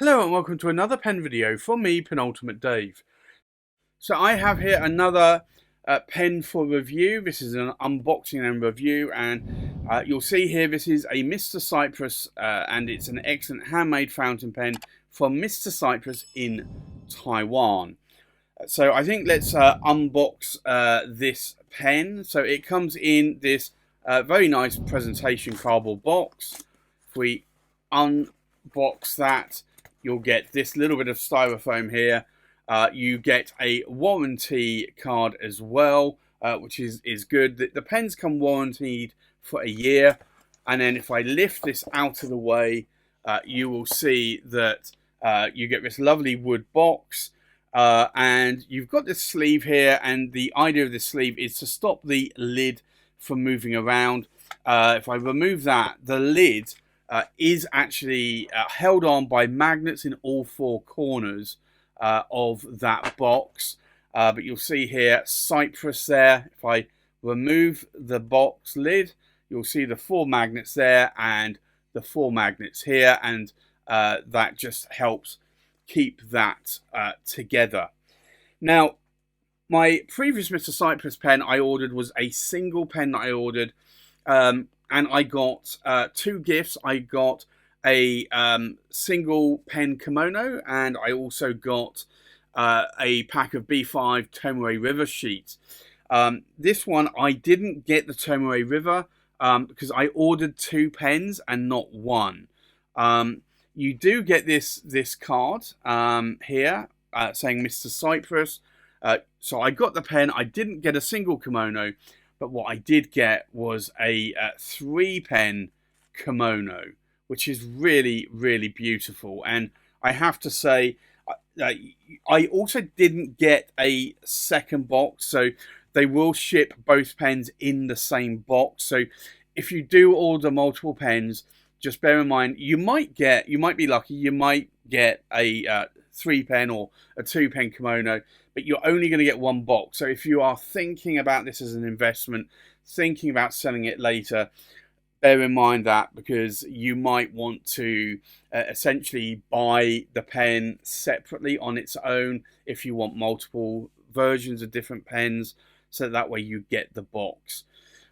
Hello and welcome to another pen video from me, Penultimate Dave. So I have here another pen for review. This is an unboxing and review, and you'll see here this is a Mr. Cypress and it's an excellent handmade fountain pen from Mr. Cypress in Taiwan. So I think let's unbox this pen. So it comes in this very nice presentation cardboard box. If we unbox that, you'll get this little bit of styrofoam here. You get a warranty card as well, which is good. The pens come warranted for a year. And then if I lift this out of the way, you will see that you get this lovely wood box. And you've got this sleeve here. And the idea of this sleeve is to stop the lid from moving around. If I remove that, the lid is actually held on by magnets in all four corners of that box. But you'll see here Cypress there. If I remove the box lid, you'll see the four magnets there and the four magnets here, and that just helps keep that together. Now, my previous Mr. Cypress pen I ordered was a single pen that I ordered. And I got two gifts. I got a single pen kimono, and I also got a pack of B5 Tomoe River sheets. This one, I didn't get the Tomoe River because I ordered two pens and not one. You do get this card here saying Mr. Cypress. So I got the pen. I didn't get a single kimono. But what I did get was a 3-pen kimono, which is really, really beautiful. And I have to say, I also didn't get a second box. So they will ship both pens in the same box. So if you do order multiple pens, just bear in mind, you might be lucky, you might get a 3-pen or a 2-pen kimono, but you're only going to get one box. So if you are thinking about this as an investment, thinking about selling it later, bear in mind that, because you might want to essentially buy the pen separately on its own if you want multiple versions of different pens, so that way you get the box.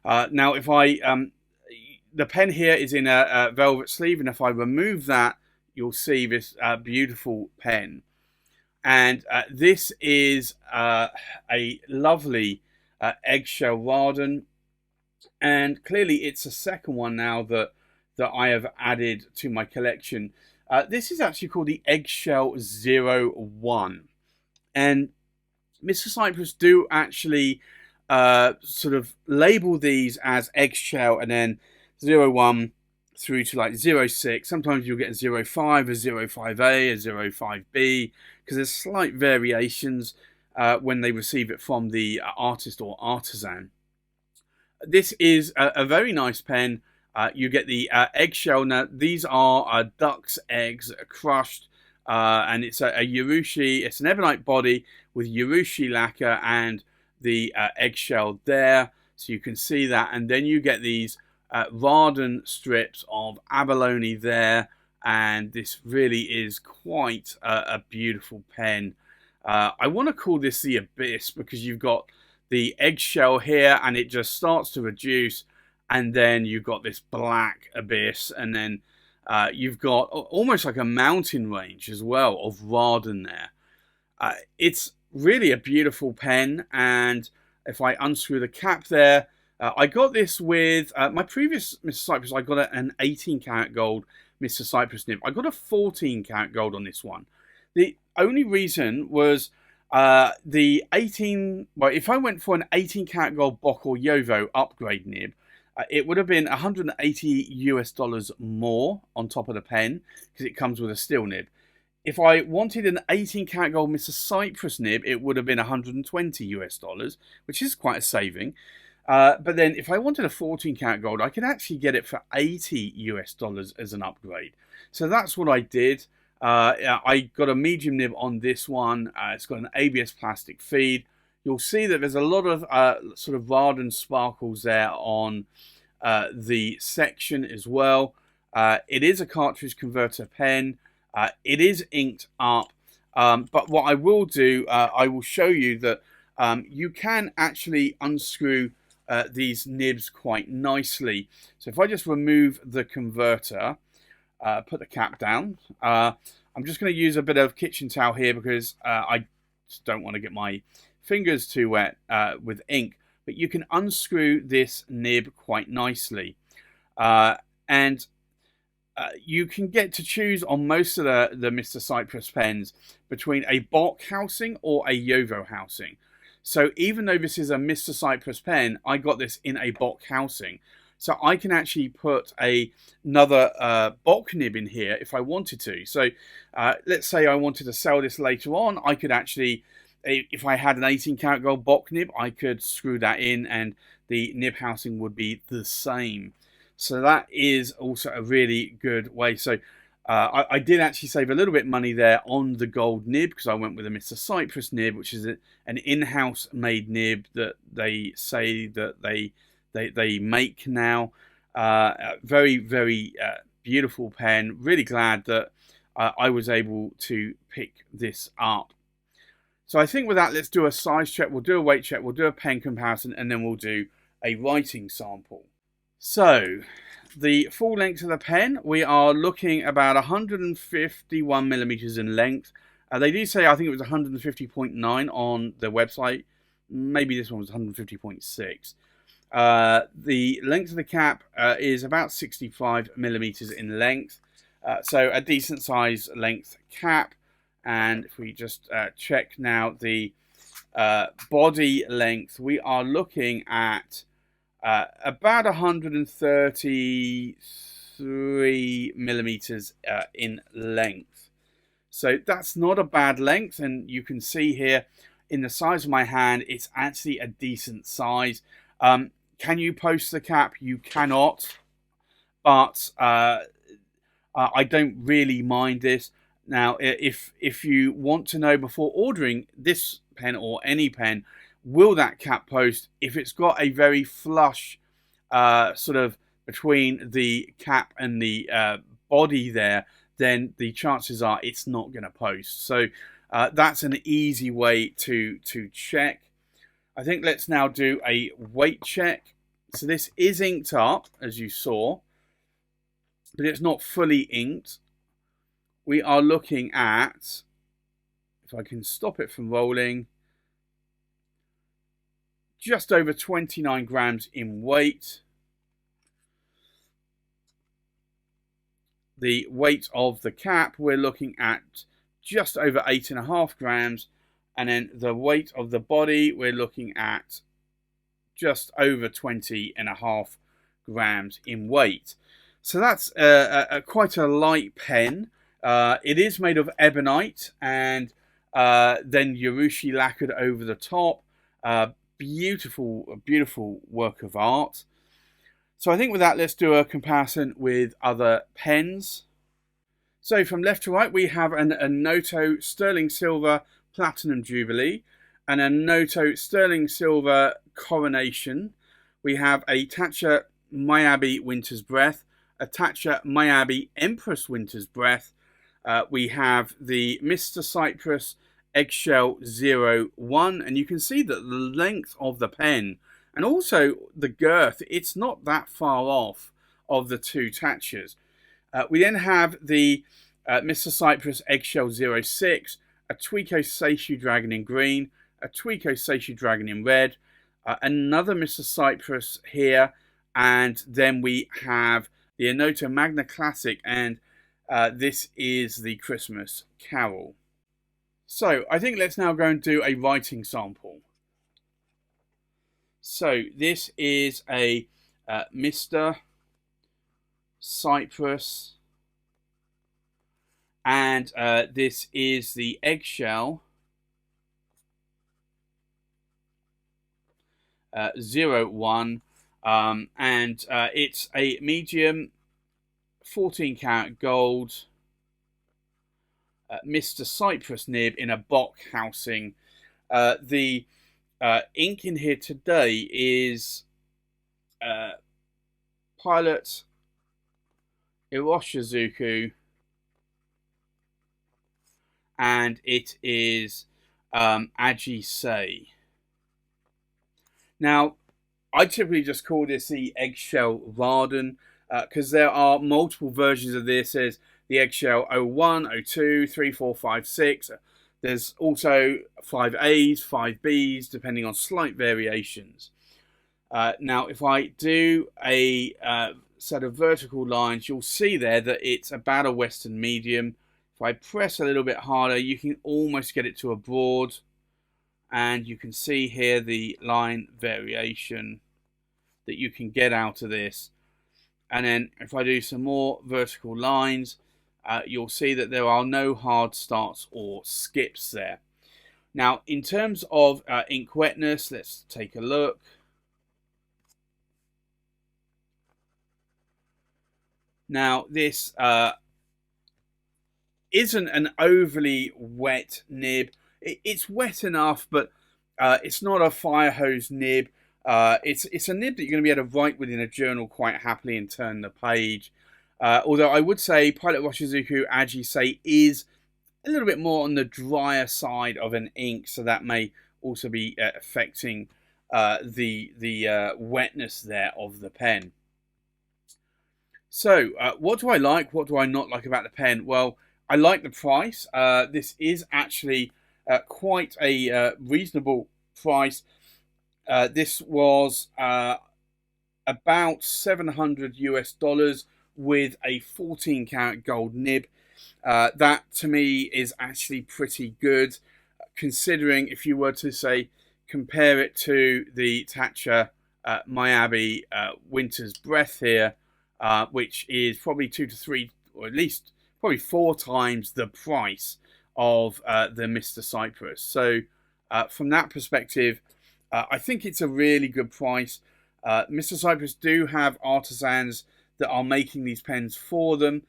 Now, if the pen here is in a velvet sleeve, and if I remove that, you'll see this beautiful pen. And this is a lovely eggshell Rawdon, and clearly it's a second one now that I have added to my collection. This is actually called the Eggshell E01, and Mr. Cypress do actually sort of label these as eggshell, and then 01 through to like 06. Sometimes you'll get a 05, a 05A, a 05B, because there's slight variations when they receive it from the artist or artisan. This is a very nice pen. You get the eggshell. Now, these are duck's eggs crushed, and it's a urushi. It's an ebonite body with urushi lacquer and the eggshell there, so you can see that. And then you get these Rawdon strips of abalone there, and this really is quite a beautiful pen. I want to call this the Abyss because you've got the eggshell here and it just starts to reduce, and then you've got this black abyss, and then you've got almost like a mountain range as well of Rawdon there. It's really a beautiful pen, and if I unscrew the cap there, I got this with my previous Mr. Cypress. I got an 18 karat gold Mr. Cypress nib. I got a 14 karat gold on this one. The only reason was the 18. Well, if I went for an 18 karat gold Bock or Yovo upgrade nib, it would have been $180 more on top of the pen because it comes with a steel nib. If I wanted an 18 karat gold Mr. Cypress nib, it would have been $120, which is quite a saving. But then if I wanted a 14 karat gold, I could actually get it for $80 as an upgrade. So that's what I did. I got a medium nib on this one. It's got an ABS plastic feed. You'll see that there's a lot of sort of Rawdon sparkles there on the section as well. It is a cartridge converter pen. It is inked up, but what I will do, I will show you that you can actually unscrew these nibs quite nicely. So if I just remove the converter, put the cap down, I'm just going to use a bit of kitchen towel here because I just don't want to get my fingers too wet with ink. But you can unscrew this nib quite nicely. And you can get to choose on most of the Mr. Cypress pens between a Bock housing or a Yovo housing. So even though this is a Mr. Cypress pen, I got this in a Bock housing. So I can actually put another Bock nib in here if I wanted to. So let's say I wanted to sell this later on. I could actually, if I had an 18 karat gold Bock nib, I could screw that in and the nib housing would be the same. So that is also a really good way. So I did actually save a little bit of money there on the gold nib because I went with a Mr. Cypress nib, which is an in-house made nib that they say that they make now. Very, very beautiful pen. Really glad that I was able to pick this up. So I think with that, let's do a size check. We'll do a weight check. We'll do a pen comparison, and then we'll do a writing sample. So, the full length of the pen, we are looking about 151 millimeters in length. They do say, I think it was 150.9 on their website. Maybe this one was 150.6. The length of the cap is about 65 millimeters in length. So, a decent size length cap. And if we just check now the body length, we are looking at about 133 millimeters in length. So that's not a bad length, and you can see here in the size of my hand, it's actually a decent size. Can you post the cap? You cannot, but I don't really mind this. Now, if you want to know before ordering this pen or any pen, will that cap post? If it's got a very flush sort of between the cap and the body there, then the chances are it's not going to post. So that's an easy way to check. I think let's now do a weight check. So this is inked up, as you saw, but it's not fully inked. We are looking at, if I can stop it from rolling, just over 29 grams in weight. The weight of the cap, we're looking at just over 8.5 grams. And then the weight of the body, we're looking at just over 20.5 grams in weight. So that's quite a light pen. It is made of ebonite and then urushi lacquered over the top. Beautiful, beautiful work of art. So I think with that, let's do a comparison with other pens. So from left to right, we have a Noto Sterling Silver Platinum Jubilee and a Noto Sterling Silver Coronation. We have a Tatcha Miyabi Winter's Breath, a Tatcha Miyabi Empress Winter's Breath. We have the Mr. Cypress Eggshell E01, and you can see that the length of the pen and also the girth, it's not that far off of the two Tatchas. We then have the Mr. Cypress Eggshell 06, a Tweeko Seishu Dragon in green, a Tweeko Seishu Dragon in red, another Mr. Cypress here, and then we have the Noto Magna Classic, and this is the Christmas Carol. So I think let's now go and do a writing sample. So this is a Mr. Cypress, and this is the Eggshell 01, and it's a medium 14 karat gold Mr. Cypress nib in a Bock housing. The ink in here today is Pilot Iroshizuku and it is Say. Now, I typically just call this the Eggshell Varden because there are multiple versions of this. There's the Eggshell 01, 02, 3, 4, 5, 6. There's also 5As, 5Bs, depending on slight variations. Now, if I do a set of vertical lines, you'll see there that it's about a Western medium. If I press a little bit harder, you can almost get it to a broad. And you can see here the line variation that you can get out of this. And then if I do some more vertical lines, you'll see that there are no hard starts or skips there. Now, in terms of ink wetness, let's take a look. Now, this isn't an overly wet nib. It's wet enough, but it's not a fire hose nib. It's a nib that you're going to be able to write with in a journal quite happily and turn the page. Although I would say Pilot Washizuku Say is a little bit more on the drier side of an ink, so that may also be affecting the wetness there of the pen. So, what do I like? What do I not like about the pen? Well, I like the price. This is actually quite a reasonable price. This was about $700 with a 14 karat gold nib. That to me is actually pretty good, considering if you were to say compare it to the Tatcha Miyabi Winter's Breath here, which is probably 2 to 3, or at least probably 4 times the price of the Mr. Cypress. So from that perspective, I think it's a really good price. Mr. Cypress do have artisans that are making these pens for them.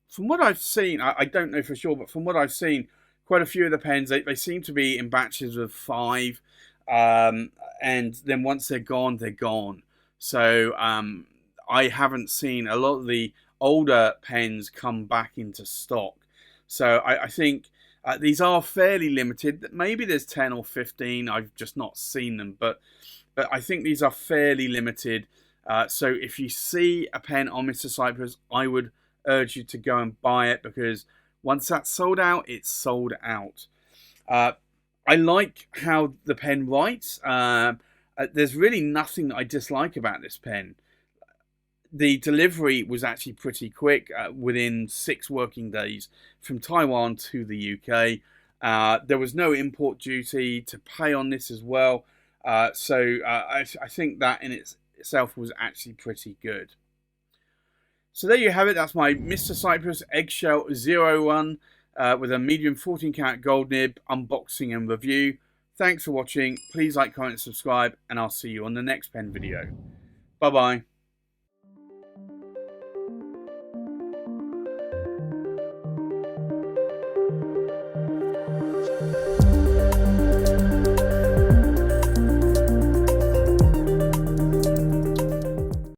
From what I've seen, I don't know for sure, but from what I've seen, quite a few of the pens, they seem to be in batches of 5. And then once they're gone, they're gone. So I haven't seen a lot of the older pens come back into stock. So I think these are fairly limited. Maybe there's 10 or 15. I've just not seen them. But I think these are fairly limited. So if you see a pen on Mr. Cypress, I would urge you to go and buy it, because once that's sold out, it's sold out. I like how the pen writes. There's really nothing that I dislike about this pen. The delivery was actually pretty quick, within 6 working days from Taiwan to the UK. There was no import duty to pay on this as well. So I think that in itself was actually pretty good. So there you have it. That's my Mr. Cypress Eggshell E01 with a medium 14 karat gold nib unboxing and review. Thanks for watching. Please like, comment, and subscribe, and I'll see you on the next pen video. Bye bye.